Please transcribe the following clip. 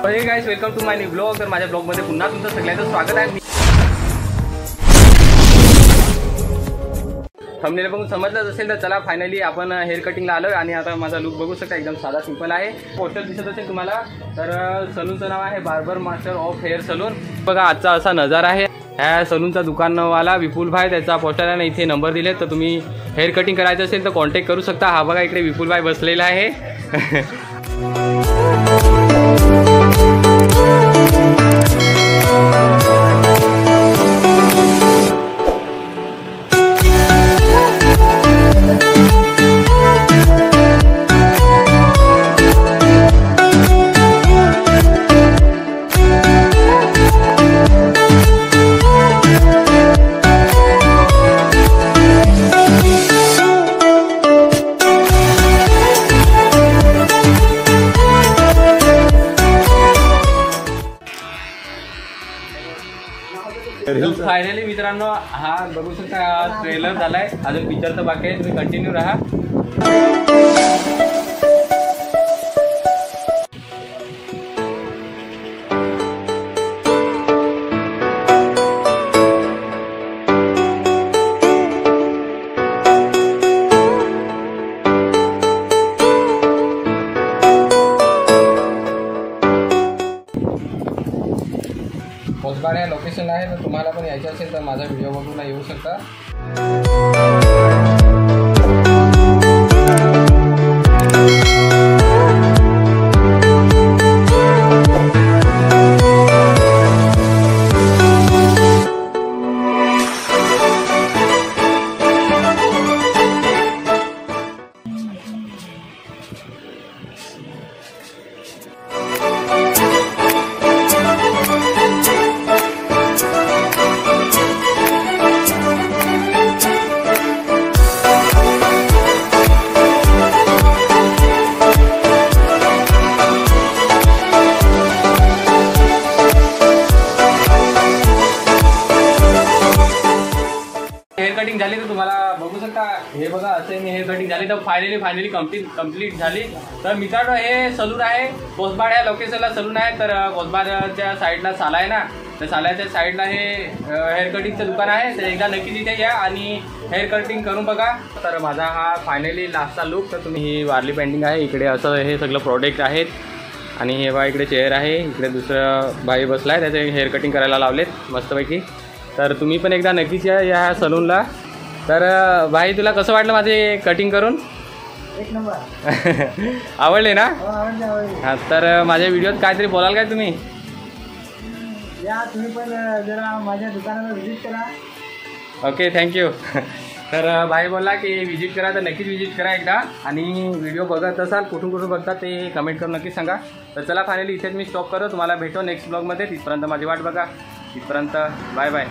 हे guys, welcome to my new blog. तर माझ्या ब्लॉग मध्ये पुन्हा तुमचं सगळ्यांचं स्वागत आहे। थंबनेल बघून समजलं असेल तर चला फायनली आपण हेअर कटिंगला आलोय आणि आता माझा लुक बघू शकता, एकदम साधा सिंपल आहे। पोस्टर दिसत असेल तुम्हाला, तर सलूनचं नाव आहे बार्बर मास्टर ऑफ हेअर सलून। बघा आजचा असा नजारा आहे। ह्या सलूनचा दुकानवाला विपुल भाई, त्याचा पोस्टर आहे, इथे नंबर दिले, तर तुम्ही हेअर कटिंग करायचं असेल तर कॉन्टॅक्ट करू शकता। हा बघा इकडे विपुल भाई बसलेला आहे। फायनली मित्रांनो, हा बघू शकता ट्रेलर झालाय, अजून पिक्चर तर बाकी आहे, तुम्ही कंटिन्यू राहा। पोस्टबार या लोकेशन आहे, तर तुम्हाला पण यायचं असेल तर माझा व्हिडिओ बघून येऊ शकता। हेअर कटिंग झाली तर तुम्हाला बघू शकता, हे बघा असे मी हेअर कटिंग झाली, तर फायनली कंप्लीट झाली। तर मित्रांनो, हे सलून आहे कोसबाड या लोकेशनला सलून आहे। तर कोसबाडच्या साईडला साला आहे ना, तर साल्याच्या साईडला हे हेअर कटिंगचं दुकान आहे। तर एकदा नक्की तिथे या आणि हेअर कटिंग करून बघा। तर माझा हा फायनली लास्टचा लुक। तर तुम्ही ही वारली पेंटिंग आहे, इकडे असं हे सगळं प्रोडक्ट आहेत आणि हे बघा इकडे चेअर आहे, इकडे दुसरं बाई बसला आहे, त्याचे हेअर कटिंग करायला लावलेत मस्तपैकी। तर तुम्ही पण एकदा नक्कीच या सलूनला। तर भाई, तुला कसं वाटलं माझे कटिंग करून? एक नंबर आवडले ना? आवडले। हां, तर माझ्या व्हिडिओत काहीतरी बोलाल काय तुम्ही? या तुम्ही पण जरा माझ्या दुकानाला व्हिजिट करा। Okay, thank you. तर भाई बोलला की व्हिजिट करा, तर नक्कीच व्हिजिट करा एकदा। आणि व्हिडिओ बघत असाल कुठून बघता ते कमेंट करून नक्कीच सांगा। तर चला फायनली इथेच मी स्टॉप करतो, तुम्हाला भेटो नेक्स्ट ब्लॉगमध्ये। तिथपर्यंत माझी वाट बघा। तिथपर्यंत बाय बाय।